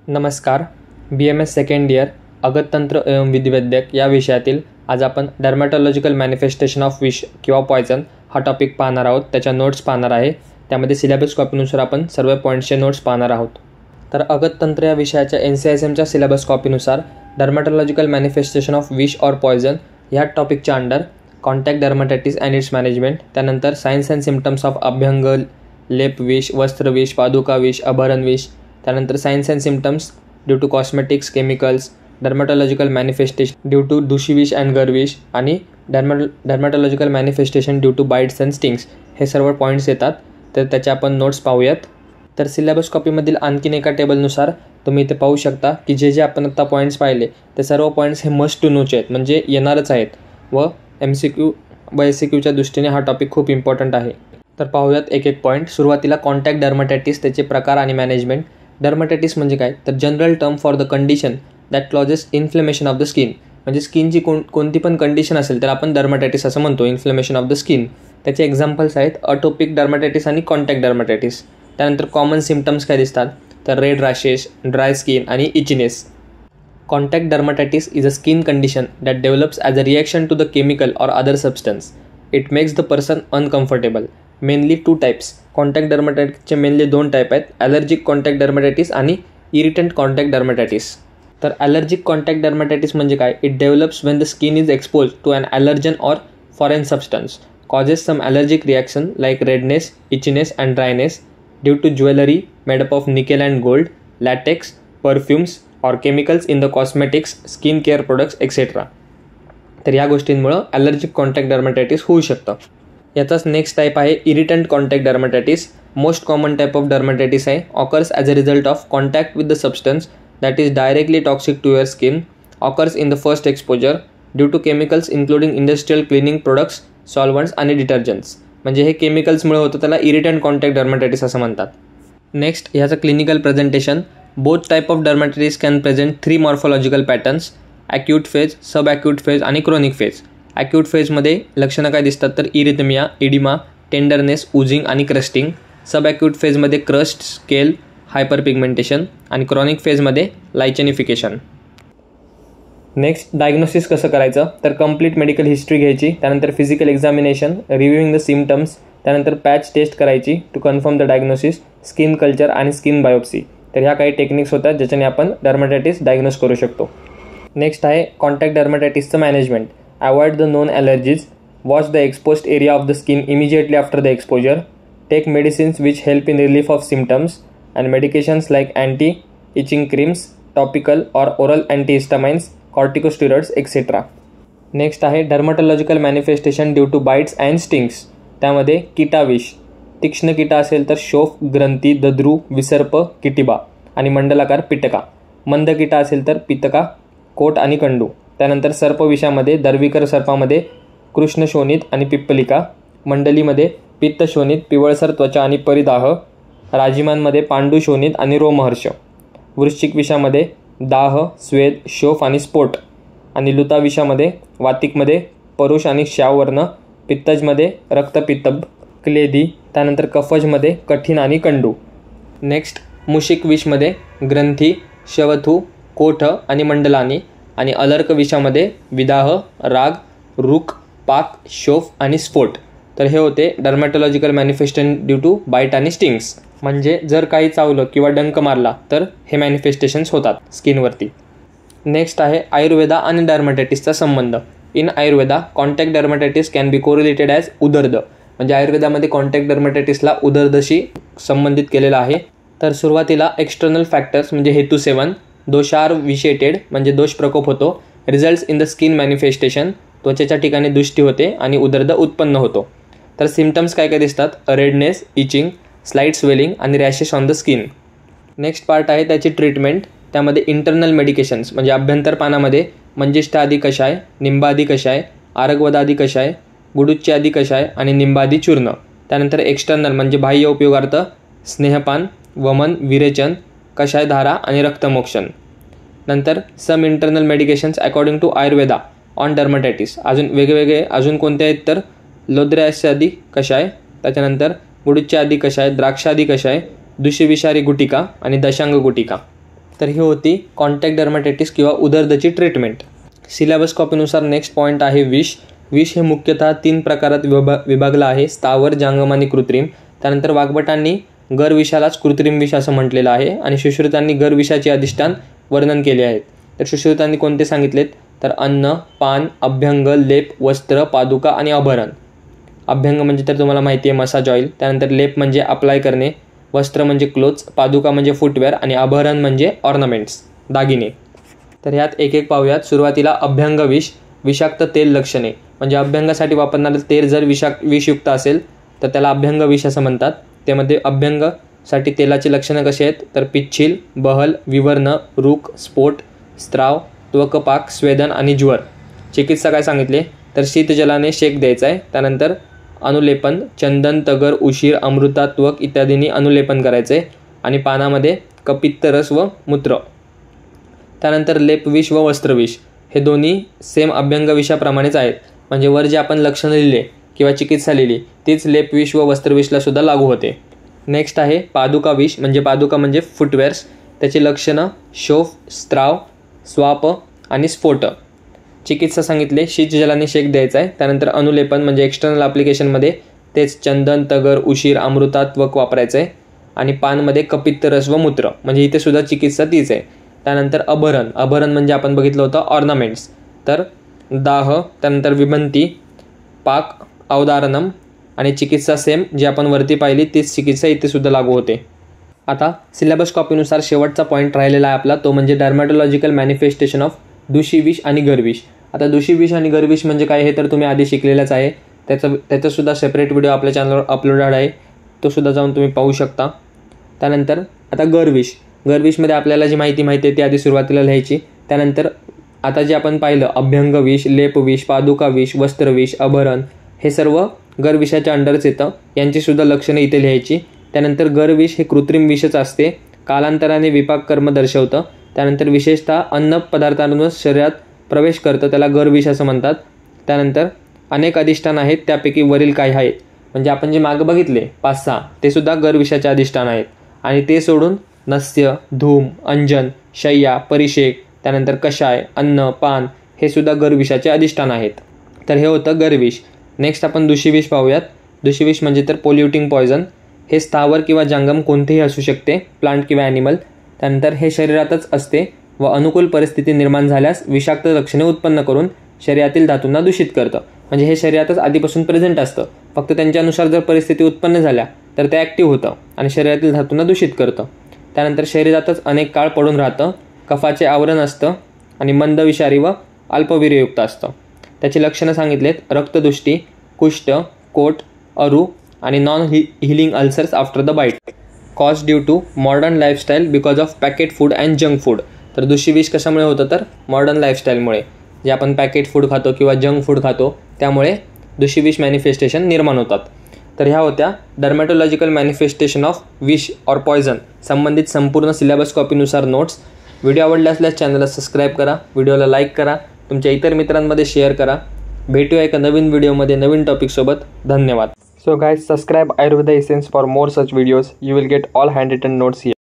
नमस्कार. BMS second year अगततंत्र एवं विधिवैद्यक या विषयातील आज आपण डर्मॅटॉलॉजिकल मॅनिफेस्टेशन ऑफ विष किंवा पॉयझन हा टॉपिक पाहणार आहोत. त्याच्या नोट्स पाहणार आहे. त्यामध्ये सिलेबस कॉपीनुसार आपण सर्व पॉईंट्सचे नोट्स पाहणार आहोत. तर अगततंत्र या विषयाच्या NCISMच्या सिलेबस कॉपीनुसार डर्मॅटॉलॉजिकल मॅनिफेस्टेशन ऑफ विष ऑर पॉयझन ह्या टॉपिकच्या under contact dermatitis and its management, त्यानंतर सायन्स अँड सिम्पटम्स ऑफ अभ्यंग, लेपविष, वस्त्रविष, पादुकाविष, अभरणविष, त्यानंतर signs and symptoms due to cosmetics, chemicals, dermatological manifestation due to दुशीविष अँड गरविष आणि dermatological manifestation due to bites and stings हे सर्व पॉईंट्स येतात. तर त्याचे आपण नोट्स पाहूयात. तर सिलेबस कॉपीमधील आणखीन एका टेबलनुसार तुम्ही इथे पाहू शकता की जे आपण आता पॉईंट्स पाहिले ते सर्व पॉईंट्स हे मस्ट टू नोचे आहेत, म्हणजे येणारच आहेत व MCQ व SCQच्या दृष्टीने हा टॉपिक खूप इम्पॉर्टंट आहे. तर पाहूयात एक एक पॉईंट. सुरुवातीला कॉन्टॅक्ट डर्माटायटिस, त्याचे प्रकार आणि मॅनेजमेंट. डर्माटायटिस म्हणजे काय, तर general term for the condition that clauses inflammation of the skin. म्हणजे स्किनची कोणती पण कंडिशन असेल तर आपण डर्माटायटिस असं म्हणतो, इन्फ्लेमेशन ऑफ द स्किन. त्याचे एक्झाम्पल्स आहेत अटोपिक डर्माटायटिस आणि कॉन्टॅक्ट डर्माटायटिस. त्यानंतर कॉमन सिम्पटम्स काय दिसतात, तर रेड रॅशेस, ड्राय स्किन आणि itchiness. Contact dermatitis is a skin condition that develops as a reaction to the chemical or other substance. It makes the person uncomfortable. Mainly two types. Contact dermatitis mainly दोन type आहेत, allergic contact dermatitis आणि irritant contact dermatitis. तर allergic contact dermatitis म्हणजे काय, it develops when the skin is exposed to an allergen or foreign substance, causes some allergic reaction like redness, itchiness and dryness due to jewelry made up of nickel and gold, latex, perfumes or chemicals in the cosmetics, skin care products etc. तर या गोष्टींमुळं allergic contact डर्माटायटिस होऊ शकतं. याचाच next type आहे irritant contact dermatitis. Most common type of dermatitis आहे. Occurs as a result of contact with the substance that is directly toxic to your skin. Occurs in the first exposure due to chemicals including industrial cleaning products, solvents आणि detergents. म्हणजे हे केमिकल्समुळे होतं, त्याला इरिटंट contact डर्माटायटिस असं म्हणतात. Next ह्याचं clinical presentation. Both type of dermatitis can present 3 morphological patterns, acute phase, sub acute phase आणि chronic phase. Acute फेजमध्ये लक्षणं काय दिसतात, तर इरिथमिया, इडिमा, टेंडरनेस, उजिंग आणि क्रस्टिंग. सब ॲक्यूट फेजमध्ये क्रस्ट, स्केल, हायपर पिगमेंटेशन आणि क्रोनिक फेजमध्ये लायचनिफिकेशन. नेक्स्ट डायग्नोसिस कसं करायचं, तर कंप्लीट मेडिकल हिस्ट्री घ्यायची, त्यानंतर physical examination, reviewing the symptoms, त्यानंतर पॅच टेस्ट करायची to confirm the diagnosis, skin culture आणि स्किन बायोप्सी. तर ह्या काही टेक्निक्स होतात ज्याच्याने आपण डर्माटायटिस डायग्नोज करू शकतो. नेक्स्ट आहे कॉन्टॅक्ट डर्माटायटिसचं management. Avoid the known allergies, wash the exposed area of the skin immediately after the exposure, take medicines which help in relief of symptoms and medications like anti itching creams, topical और oral antihistamines, corticosteroids etcetera. Next आहे dermatological manifestation due to bites and stings. त्यामध्ये किटाविष, तीक्ष्ण किटा असेल तर शोफ, ग्रंथी, दद्रू, विसर्प, किटिबा आणि मंडलाकार पिटका. मंद किटा असेल तर पितका, कोट आणि कंडू. त्यानंतर सर्पविषामध्ये दर्विकर सर्पामध्ये कृष्णशोणित आणि पिप्पलिका. मंडलीमध्ये पित्तशोणित, पिवळसर त्वचा आणि परिदाह. राजिमांमध्ये पांडुशोणित आणि रोमहर्ष. वृश्चिक विषामध्ये दाह, स्वेद, शोफ आणि स्फोट. आणि लुताविषामध्ये वातिकमध्ये परुष आणि श्यावर्ण. पित्तजमध्ये रक्तपित्तब, क्लेदी. त्यानंतर कफजमध्ये कठीण आणि कंडू. नेक्स्ट मुशिक विषमध्ये ग्रंथी, शवथू, कोठ आणि मंडलानी. आणि अलर्क विषामध्ये विदाह, राग, रुक, पाक, शोफ आणि स्फोट. तर हे होते डर्मॅटॉलॉजिकल मॅनिफेस्टेशन ड्यू टू बाईट आणि स्टिंग्स. म्हणजे जर काही चावलं किंवा डंक मारला तर हे मॅनिफेस्टेशन्स होतात स्किनवरती. नेक्स्ट आहे आयुर्वेदा आणि डर्माटायटिसचा संबंध. In Ayurveda contact dermatitis can be correlated as udarda. म्हणजे आयुर्वेदामध्ये कॉन्टॅक्ट डर्माटायटिसला उदर्दशी संबंधित केलेला आहे. तर सुरुवातीला एक्सटर्नल फॅक्टर्स म्हणजे हेतुसेवन, दोषार विशेटेड म्हणजे दोष प्रकोप होतो, results in the skin manifestation, त्वचेच्या ठिकाणी दृष्टी होते आणि उदर्द उत्पन्न होतो. तर सिम्पटम्स काय काय दिसतात, रेडनेस, इचिंग, स्लाईट स्वेलिंग आणि rashes on the skin. Next part आहे त्याची ट्रीटमेंट. त्यामध्ये इंटरनल मेडिकेशन्स म्हणजे अभ्यंतर पानामध्ये मंजिष्ठा आदी कषाय, निंबादी कषाय, आरगवदादी कषाय, गुडुच्चे आदी कषाय आणि निंबादी चूर्ण. त्यानंतर एक्सटर्नल म्हणजे बाह्य उपयोगार्थ स्नेहपान, वमन, विरेचन, कषायधारा आणि रक्तमोक्षण. नंतर some internal medications according to Ayurveda on dermatitis. अजून वेगवेगळे कोणते आहेत तर लोद्र्यासादी कषाय, त्याच्यानंतर गुडुच्चे आदी कषाय, द्राक्षादी कषाय, दुष्यविषारी गुटिका आणि दशांग गुटिका. तर ही होती कॉन्टॅक्ट डर्माटायटिस किंवा उदरदची ट्रीटमेंट. सिलेबस कॉपीनुसार नेक्स्ट पॉईंट आहे विष. विष हे मुख्यतः 3 प्रकारात विभागलं आहे: स्थावर, जांगम आणि कृत्रिम. त्यानंतर वाग्भटांनी गरविषालाच कृत्रिम विष असं म्हटलेलं आहे आणि सुश्रुतांनी गरविषाचे अधिष्ठान वर्णन केले आहेत. तर सुश्रुतांनी कोणते सांगितलेत तर अन्न, पान, अभ्यंग, लेप, वस्त्र, पादुका आणि आभरण. अभ्यंग म्हणजे तर तुम्हाला माहिती आहे मसाज ऑइल. त्यानंतर लेप म्हणजे अप्लाय करणे, वस्त्र म्हणजे क्लोथ्स, पादुका म्हणजे फुटवेअर आणि आभरण म्हणजे ऑर्नामेंट्स, दागिने. तर ह्यात एक एक पाहूयात. सुरुवातीला अभ्यंग विष. विषाक्त तेल लक्षणे म्हणजे अभ्यंगासाठी वापरणारं तेल जर विषयुक्त असेल तर त्याला अभ्यंग विष असं म्हणतात. त्यामध्ये अभ्यंगसाठी तेलाची लक्षणं कशी आहेत तर पिच्छिल, बहल, विवर्ण, रूख, स्फोट, स्त्राव, त्वकपाक, स्वेदन आणि ज्वर. चिकित्सा काय सांगितले तर शीतजलाने शेक द्यायचा आहे. त्यानंतर अनुलेपन, चंदन, तगर, उशीर, अमृता, त्वक इत्यादींनी अनुलेपन करायचे आणि पानामध्ये कपित्त रस व मूत्र. त्यानंतर लेपविष व वस्त्रविष हे दोन्ही सेम अभ्यंग विषाप्रमाणेच आहेत. म्हणजे वर जे आपण लक्षणं लिहिले किंवा चिकित्सा लिहिली तीच लेपविष व वस्त्रविषला सुद्धा लागू होते. नेक्स्ट आहे पादुका विष. पादुका म्हणजे फुटवेअर्स. त्याची लक्षणं शोफ, स्त्राव, स्वाप आणि स्फोट. चिकित्सा सांगितले शीतजलाने शेक द्यायचा आहे. त्यानंतर अनुलेपन म्हणजे एक्सटर्नल ॲप्लिकेशनमध्ये तेच चंदन, तगर, उशीर, अमृता, त्वक वापरायचं आहे आणि पानमध्ये कपित्त रस व मूत्र म्हणजे इथे सुद्धा चिकित्सा तीच आहे. त्यानंतर अभरण. अभरण म्हणजे आपण बघितलं होतं ऑर्नामेंट्स. तर दाह, त्यानंतर विभंती, पाक, अवधारणम आणि चिकित्सा सेम जी आपण वरती पाहिली तीच चिकित्सा इथे सुद्धा लागू होते. आता सिलेबस कॉपीनुसार शेवटचा पॉईंट राहिलेला आहे आपला, तो म्हणजे डर्मॅटॉलॉजिकल मॅनिफेस्टेशन ऑफ दूषिविष आणि गरविष. आता दूषिविष आणि गरविष म्हणजे काय हे तर तुम्ही आधी शिकलेलंच आहे. त्याचासुद्धा सेपरेट व्हिडिओ आपल्या चॅनलवर अपलोडेड आहे, तो सुद्धा जाऊन तुम्ही पाहू शकता. त्यानंतर आता गरविष. गरविषमध्ये आपल्याला जी माहिती आहे ती आधी सुरुवातीला लिहायची. त्यानंतर आता जे आपण पाहिलं अभ्यंग विष, लेपविष, पादुका विष, वस्त्रविष, आभरण हे सर्व गरविषाच्या अंडरच येतं. यांचीसुद्धा लक्षणं इथे लिहायची. त्यानंतर गरविष हे कृत्रिम विषच असते, कालांतराने विपाक कर्म दर्शवतं. त्यानंतर विशेषतः अन्न पदार्थांवर शरीरात प्रवेश करतं, त्याला गरविष असं म्हणतात. त्यानंतर अनेक अधिष्ठान आहेत, त्यापैकी वरील काही आहेत म्हणजे आपण जे मागं बघितले 5-6 ते सुद्धा गरविषाचे अधिष्ठान आहेत. आणि ते सोडून नस्य, धूम, अंजन, शय्या, परिषेक, त्यानंतर कषाय, अन्न, पान हे सुद्धा गरविषाचे अधिष्ठान आहेत. तर हे होतं गरविष. नेक्स्ट आपण दूषिविष पाहूयात. दूषिविष म्हणजे तर पोल्युटिंग पॉयझन. हे स्थावर किंवा जांगम कोणतेही असू शकते, प्लांट किंवा ॲनिमल. त्यानंतर हे शरीरातच असते व अनुकूल परिस्थिती निर्माण झाल्यास विषाक्त लक्षणे उत्पन्न करून शरीरातील धातूंना दूषित करतं. म्हणजे हे शरीरातच आधीपासून प्रेझेंट असतं, फक्त त्यांच्यानुसार जर परिस्थिती उत्पन्न झाल्या तर ते ॲक्टिव्ह होतं आणि शरीरातील धातूंना दूषित करतं. त्यानंतर शरीरातच अनेक काळ पडून राहतं, कफाचे आवरण असतं आणि मंदविषारी व अल्पवीर्ययुक्त असतं. त्याची लक्षणं सांगितलेत रक्तदृष्टी, कुष्ठ, कोट, अरू आणि non healing ulcers after the bite. Cause due to modern lifestyle because of packet food and junk food. तर दूषिविष कशामुळे होतं तर मॉडर्न लाईफस्टाईलमुळे, जे आपण पॅकेट फूड खातो किंवा जंक फूड खातो त्यामुळे दूषिविष मॅनिफेस्टेशन निर्माण होतात. तर ह्या होत्या डर्मॅटॉलॉजिकल मॅनिफेस्टेशन ऑफ विष ऑर पॉयझन संबंधित संपूर्ण सिलेबस कॉपीनुसार नोट्स. व्हिडिओ आवडला असल्यास चॅनलला सबस्क्राईब करा, व्हिडिओला लाईक करा, तुमच्या इतर मित्रांमध्ये शेअर करा. भेटूया एका नवीन व्हिडिओमध्ये नवीन टॉपिकसोबत. धन्यवाद. So guys, subscribe Ayurveda Essence for more such videos. You will get all handwritten notes here.